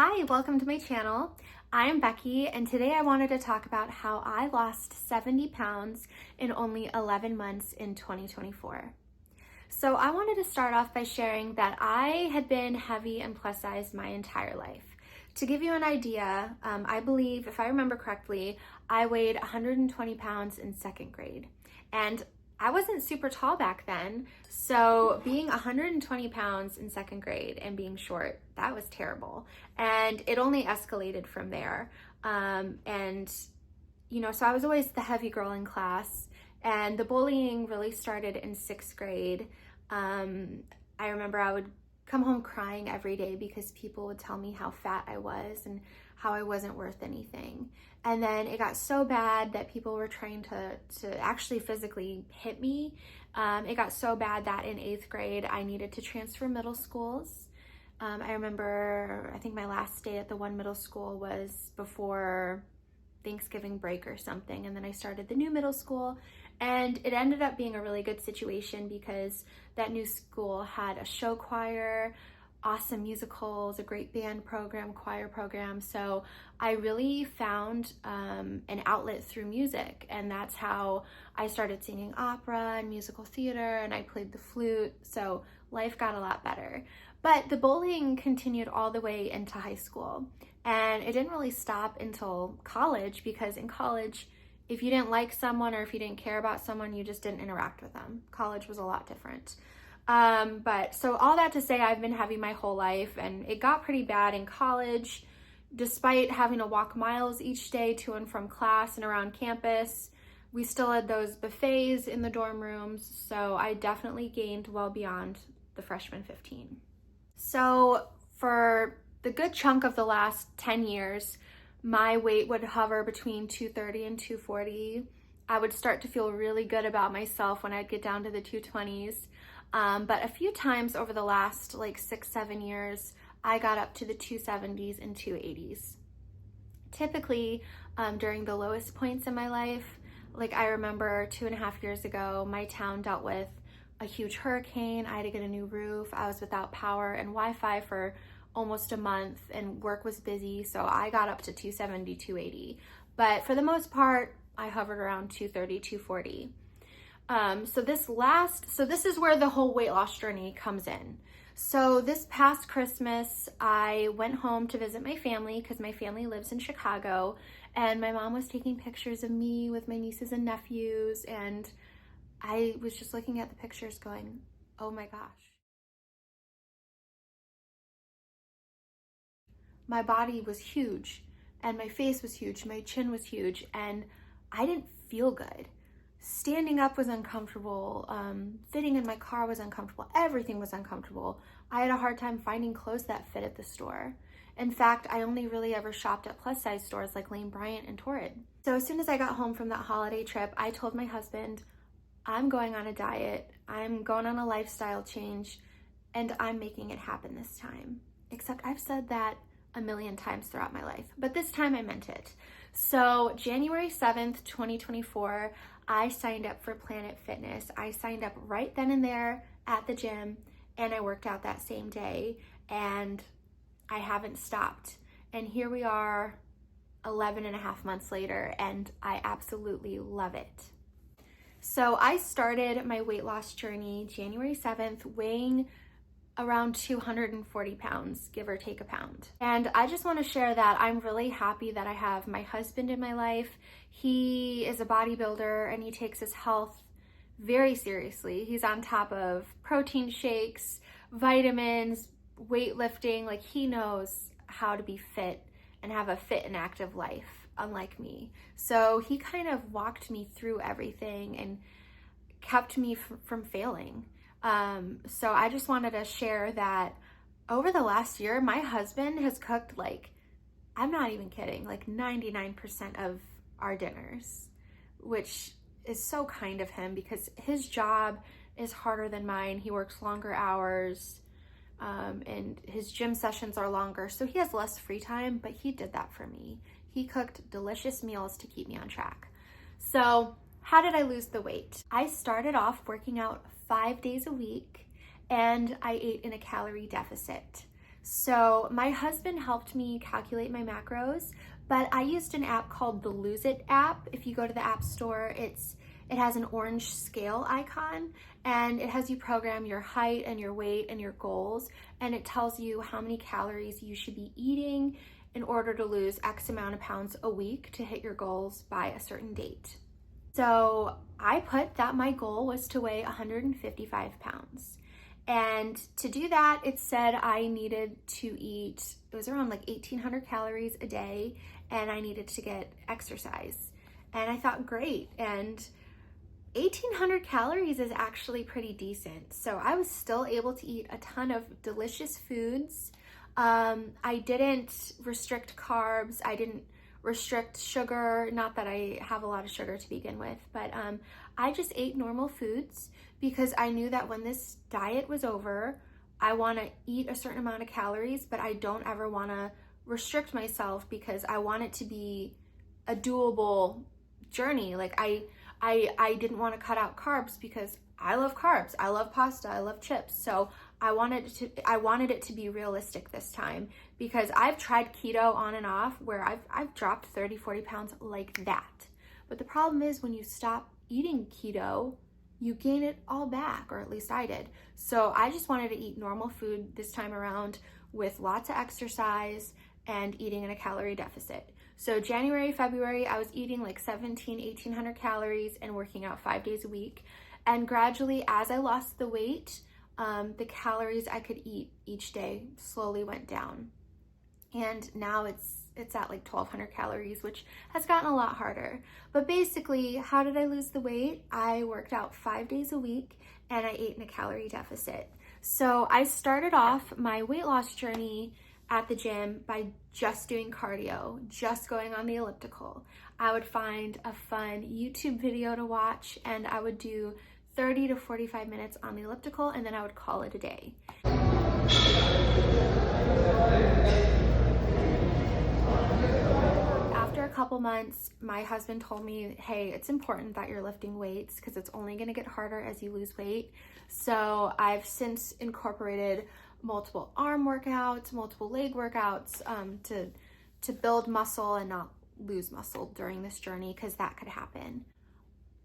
Hi, welcome to my channel. I'm Becky, and today I wanted to talk about how I lost 70 pounds in only 11 months in 2024. So I wanted to start off by sharing that I had been heavy and plus size my entire life. To give you an idea, I believe, if I remember correctly, I weighed 120 pounds in second grade. And I wasn't super tall back then, so being 120 pounds in second grade and being short, that was terrible. And it only escalated from there. So I was always the heavy girl in class, and the bullying really started in sixth grade. I remember I would come home crying every day because people would tell me how fat I was and how I wasn't worth anything. And then it got so bad that people were trying to actually physically hit me. It got so bad that in eighth grade, I needed to transfer middle schools. I remember, I think my last day at the one middle school was before Thanksgiving break or something. And then I started the new middle school, and it ended up being a really good situation because that new school had a show choir, awesome musicals, a great band program, choir program. So I really found an outlet through music, and that's how I started singing opera and musical theater, and I played the flute. So life got a lot better. But the bullying continued all the way into high school, and it didn't really stop until college, because in college, if you didn't like someone or if you didn't care about someone, you just didn't interact with them. College was a lot different. But so all that to say, I've been heavy my whole life, and it got pretty bad in college. Despite having to walk miles each day to and from class and around campus, we still had those buffets in the dorm rooms. So I definitely gained well beyond the freshman 15. So for the good chunk of the last 10 years, my weight would hover between 230 and 240. I would start to feel really good about myself when I'd get down to the 220s. But a few times over the last 6-7 years, I got up to the 270s and 280s. Typically, during the lowest points in my life, I remember 2.5 years ago, my town dealt with a huge hurricane. I had to get a new roof. I was without power and Wi-Fi for almost a month, and work was busy. So I got up to 270, 280. But for the most part, I hovered around 230, 240. So this is where the whole weight loss journey comes in. So this past Christmas, I went home to visit my family because my family lives in Chicago, and my mom was taking pictures of me with my nieces and nephews, and I was just looking at the pictures going, oh my gosh. My body was huge, and my face was huge, my chin was huge, and I didn't feel good. Standing up was uncomfortable, fitting in my car was uncomfortable, everything was uncomfortable. I had a hard time finding clothes that fit at the store. In fact, I only really ever shopped at plus size stores like Lane Bryant and Torrid. So as soon as I got home from that holiday trip, I told my husband, I'm going on a diet, I'm going on a lifestyle change, and I'm making it happen this time. Except I've said that a million times throughout my life, but this time I meant it. So January 7th, 2024, I signed up for Planet Fitness. I signed up right then and there at the gym, and I worked out that same day, and I haven't stopped. And here we are 11 and a half months later, and I absolutely love it. So I started my weight loss journey January 7th, weighing around 240 pounds, give or take a pound. And I just want to share that I'm really happy that I have my husband in my life. He is a bodybuilder, and he takes his health very seriously. He's on top of protein shakes, vitamins, weightlifting. He knows how to be fit and have a fit and active life, unlike me. So he kind of walked me through everything and kept me from failing. So I just wanted to share that over the last year, my husband has cooked I'm not even kidding, 99% of our dinners, which is so kind of him because his job is harder than mine. He works longer hours, and his gym sessions are longer, so he has less free time, but he did that for me. He cooked delicious meals to keep me on track. So how did I lose the weight? I started off working out 5 days a week, and I ate in a calorie deficit. So my husband helped me calculate my macros, but I used an app called the Lose It app. If you go to the App Store, it has an orange scale icon, and it has you program your height and your weight and your goals, and it tells you how many calories you should be eating in order to lose X amount of pounds a week to hit your goals by a certain date. So I put that my goal was to weigh 155 pounds. And to do that, it said I needed to eat, it was around like 1,800 calories a day, and I needed to get exercise. And I thought, great. And 1,800 calories is actually pretty decent. So I was still able to eat a ton of delicious foods. I didn't restrict carbs. I didn't restrict sugar. Not that I have a lot of sugar to begin with, but I just ate normal foods because I knew that when this diet was over, I want to eat a certain amount of calories, but I don't ever want to restrict myself because I want it to be a doable journey. Like I didn't want to cut out carbs because I love carbs. I love pasta. I love chips. So I wanted it to be realistic this time because I've tried keto on and off where I've dropped 30, 40 pounds like that. But the problem is when you stop eating keto, you gain it all back, or at least I did. So I just wanted to eat normal food this time around with lots of exercise and eating in a calorie deficit. So January, February, I was eating like 1,800 calories and working out 5 days a week. And gradually, as I lost the weight, the calories I could eat each day slowly went down. And now it's at like 1,200 calories, which has gotten a lot harder. But basically, how did I lose the weight? I worked out 5 days a week and I ate in a calorie deficit. So I started off my weight loss journey at the gym by just doing cardio, just going on the elliptical. I would find a fun YouTube video to watch and I would do 30 to 45 minutes on the elliptical and then I would call it a day. After a couple months, my husband told me, hey, it's important that you're lifting weights because it's only going to get harder as you lose weight. So I've since incorporated multiple arm workouts, multiple leg workouts to build muscle and not lose muscle during this journey because that could happen.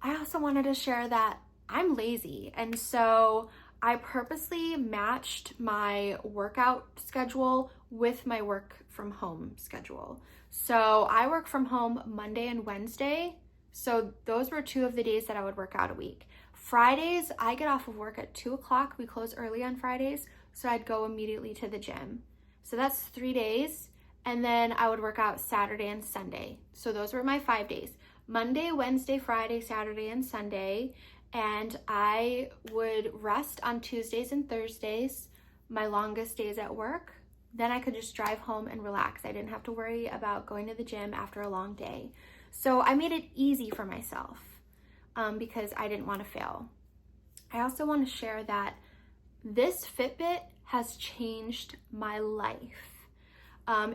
I also wanted to share that I'm lazy, and so I purposely matched my workout schedule with my work from home schedule. So I work from home Monday and Wednesday. So those were 2 of the days that I would work out a week. Fridays, I get off of work at 2 o'clock. We close early on Fridays. So I'd go immediately to the gym. So that's 3 days. And then I would work out Saturday and Sunday. So those were my 5 days. Monday, Wednesday, Friday, Saturday, and Sunday. And I would rest on Tuesdays and Thursdays, my longest days at work. Then I could just drive home and relax. I didn't have to worry about going to the gym after a long day. So I made it easy for myself because I didn't want to fail. I also want to share that this Fitbit has changed my life.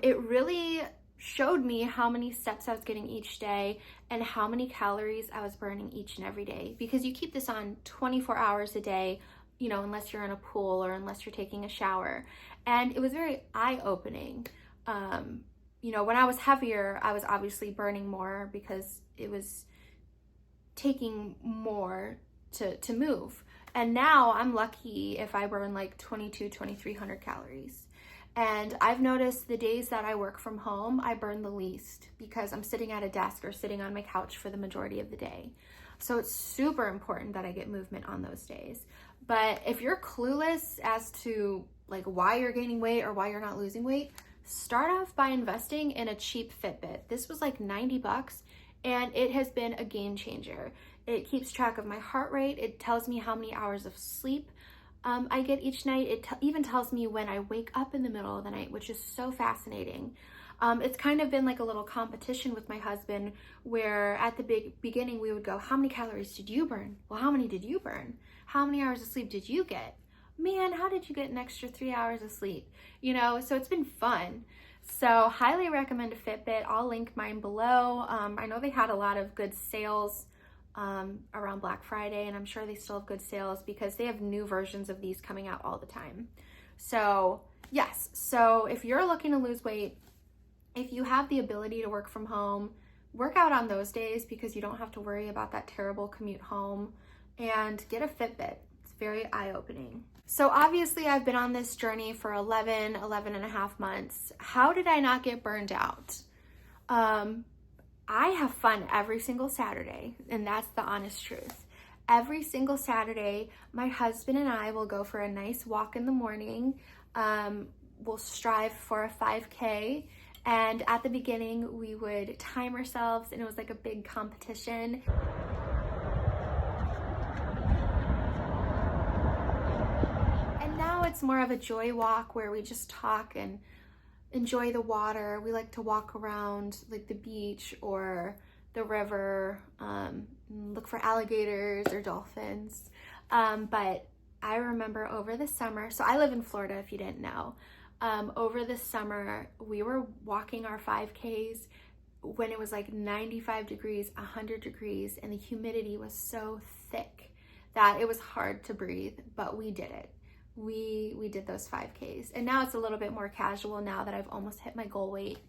It really showed me how many steps I was getting each day and how many calories I was burning each and every day, because you keep this on 24 hours a day, you know, unless you're in a pool or unless you're taking a shower. And it was very eye-opening. You know, when I was heavier, I was obviously burning more because it was taking more to move. And now I'm lucky if I burn like 2,300 calories. And I've noticed the days that I work from home, I burn the least because I'm sitting at a desk or sitting on my couch for the majority of the day. So it's super important that I get movement on those days. But if you're clueless as to like why you're gaining weight or why you're not losing weight, start off by investing in a cheap Fitbit. This was like $90 and it has been a game changer. It keeps track of my heart rate. It tells me how many hours of sleep I get each night. It even tells me when I wake up in the middle of the night, which is so fascinating. It's kind of been like a little competition with my husband where at the beginning we would go, how many calories did you burn? Well, how many did you burn? How many hours of sleep did you get? Man, how did you get an extra 3 hours of sleep? You know, so it's been fun. So highly recommend a Fitbit. I'll link mine below. I know they had a lot of good sales around Black Friday, and I'm sure they still have good sales because they have new versions of these coming out all the time. So Yes, so if you're looking to lose weight, if you have the ability to work from home, work out on those days because you don't have to worry about that terrible commute home, and get a Fitbit. It's very eye-opening. So obviously I've been on this journey for 11 and a half months. How did I not get burned out? I have fun every single Saturday, and that's the honest truth. Every single Saturday, my husband and I will go for a nice walk in the morning. We'll strive for a 5K. And at the beginning, we would time ourselves, and it was like a big competition. And now it's more of a joy walk where we just talk and enjoy the water. We like to walk around like the beach or the river, look for alligators or dolphins. But I remember over the summer, so I live in Florida if you didn't know. Over the summer, we were walking our 5Ks when it was like 95 degrees, 100 degrees, and the humidity was so thick that it was hard to breathe, but we did it. We did those 5Ks, and now it's a little bit more casual now that I've almost hit my goal weight.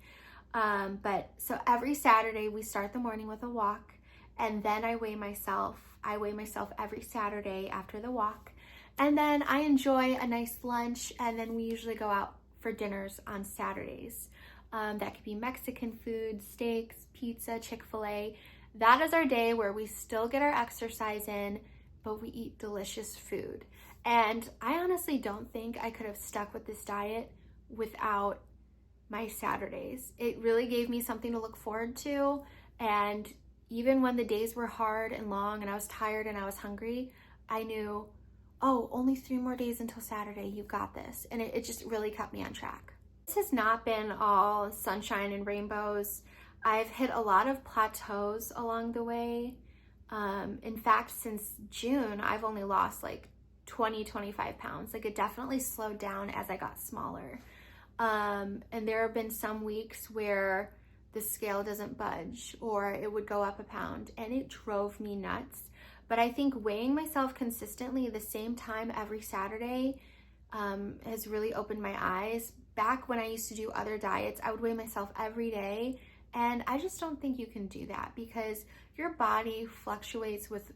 But so every Saturday we start the morning with a walk, and then I weigh myself. I weigh myself every Saturday after the walk, and then I enjoy a nice lunch, and then we usually go out for dinners on Saturdays. That could be Mexican food, steaks, pizza, Chick-fil-A. That is our day where we still get our exercise in, but we eat delicious food. And I honestly don't think I could have stuck with this diet without my Saturdays. It really gave me something to look forward to. And even when the days were hard and long and I was tired and I was hungry, I knew, oh, only 3 more days until Saturday, you got this. And it just really kept me on track. This has not been all sunshine and rainbows. I've hit a lot of plateaus along the way. In fact, since June, I've only lost like 25 pounds. Like, it definitely slowed down as I got smaller. And there have been some weeks where the scale doesn't budge or it would go up a pound, and it drove me nuts. But I think weighing myself consistently the same time every Saturday has really opened my eyes. Back when I used to do other diets, I would weigh myself every day, and I just don't think you can do that because your body fluctuates with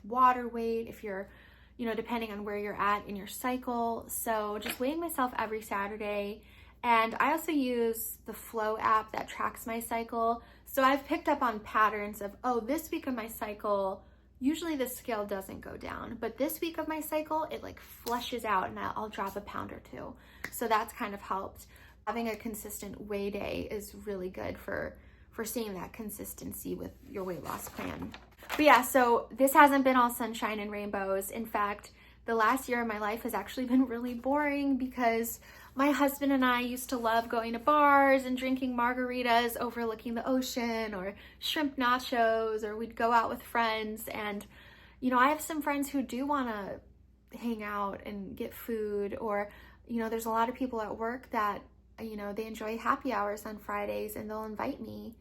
water weight if you're, depending on where you're at in your cycle. So just weighing myself every Saturday. And I also use the Flow app that tracks my cycle. So I've picked up on patterns of, oh, this week of my cycle, usually the scale doesn't go down, but this week of my cycle, it like flushes out and I'll drop a pound or 2. So that's kind of helped. Having a consistent weigh day is really good for seeing that consistency with your weight loss plan. But yeah, so this hasn't been all sunshine and rainbows. In fact, the last year of my life has actually been really boring because my husband and I used to love going to bars and drinking margaritas overlooking the ocean, or shrimp nachos, or we'd go out with friends. And, I have some friends who do want to hang out and get food, or, there's a lot of people at work that, they enjoy happy hours on Fridays and they'll invite me.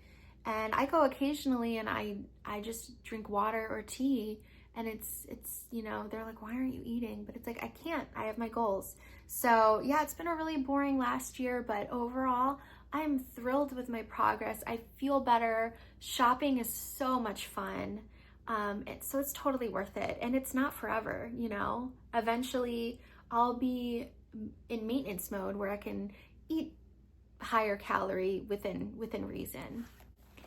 And I go occasionally and I just drink water or tea. And it's they're like, why aren't you eating? But it's like, I can't, I have my goals. So yeah, it's been a really boring last year, but overall, I'm thrilled with my progress. I feel better. Shopping is so much fun. So it's totally worth it. And it's not forever, Eventually, I'll be in maintenance mode where I can eat higher calorie within reason.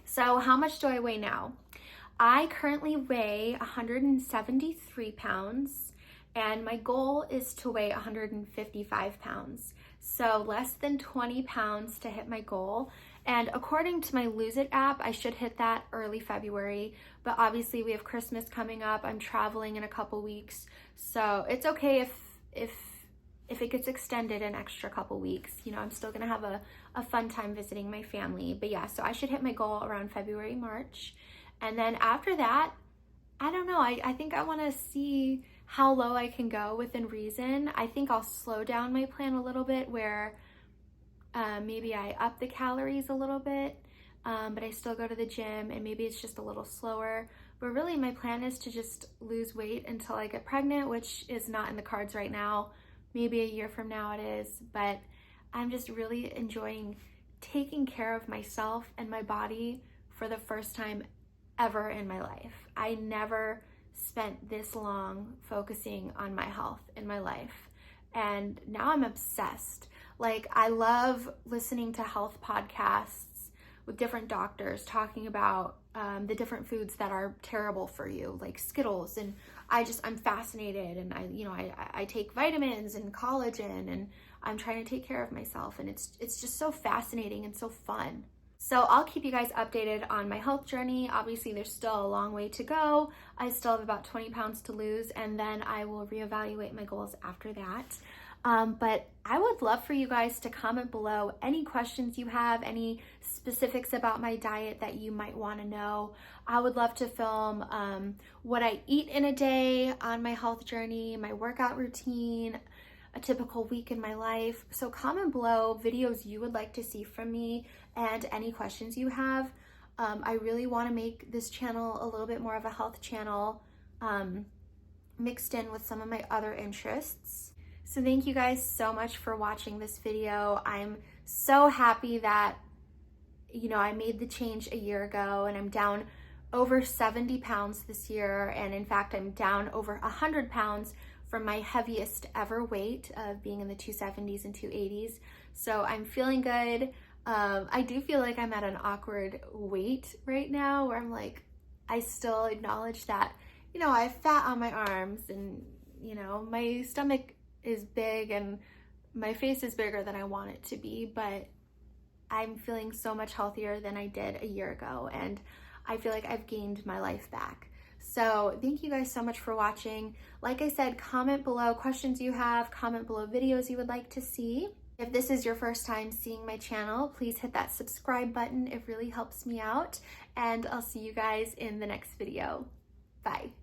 So how much do I weigh now? I currently weigh 173 pounds, and my goal is to weigh 155 pounds. So less than 20 pounds to hit my goal. And according to my Lose It app, I should hit that early February, but obviously we have Christmas coming up. I'm traveling in a couple weeks. So it's okay if it gets extended an extra couple weeks. I'm still gonna have a fun time visiting my family. But yeah, so I should hit my goal around February, March. And then after that, I don't know, I think I wanna see how low I can go within reason. I think I'll slow down my plan a little bit where maybe I up the calories a little bit, but I still go to the gym and maybe it's just a little slower. But really my plan is to just lose weight until I get pregnant, which is not in the cards right now. Maybe a year from now it is, but I'm just really enjoying taking care of myself and my body for the first time ever in my life. I never spent this long focusing on my health in my life. And now I'm obsessed. Like, I love listening to health podcasts with different doctors talking about the different foods that are terrible for you, like Skittles. And I'm fascinated. And I take vitamins and collagen, and I'm trying to take care of myself. And it's just so fascinating and so fun. So I'll keep you guys updated on my health journey. Obviously, there's still a long way to go. I still have about 20 pounds to lose, and then I will reevaluate my goals after that. But I would love for you guys to comment below any questions you have, any specifics about my diet that you might want to know. I would love to film what I eat in a day on my health journey, my workout routine, a typical week in my life. So comment below videos you would like to see from me and any questions you have. I really want to make this channel a little bit more of a health channel, mixed in with some of my other interests. So thank you guys so much for watching this video. I'm so happy that, I made the change a year ago, and I'm down over 70 pounds this year. And in fact, I'm down over 100 pounds from my heaviest ever weight of being in the 270s and 280s. So I'm feeling good. I do feel like I'm at an awkward weight right now where I'm like, I still acknowledge that, I have fat on my arms, and, my stomach is big and my face is bigger than I want it to be, but I'm feeling so much healthier than I did a year ago, and I feel like I've gained my life back. So thank you guys so much for watching. Like I said, comment below questions you have, comment below videos you would like to see. If this is your first time seeing my channel, please hit that subscribe button. It really helps me out, and I'll see you guys in the next video. Bye.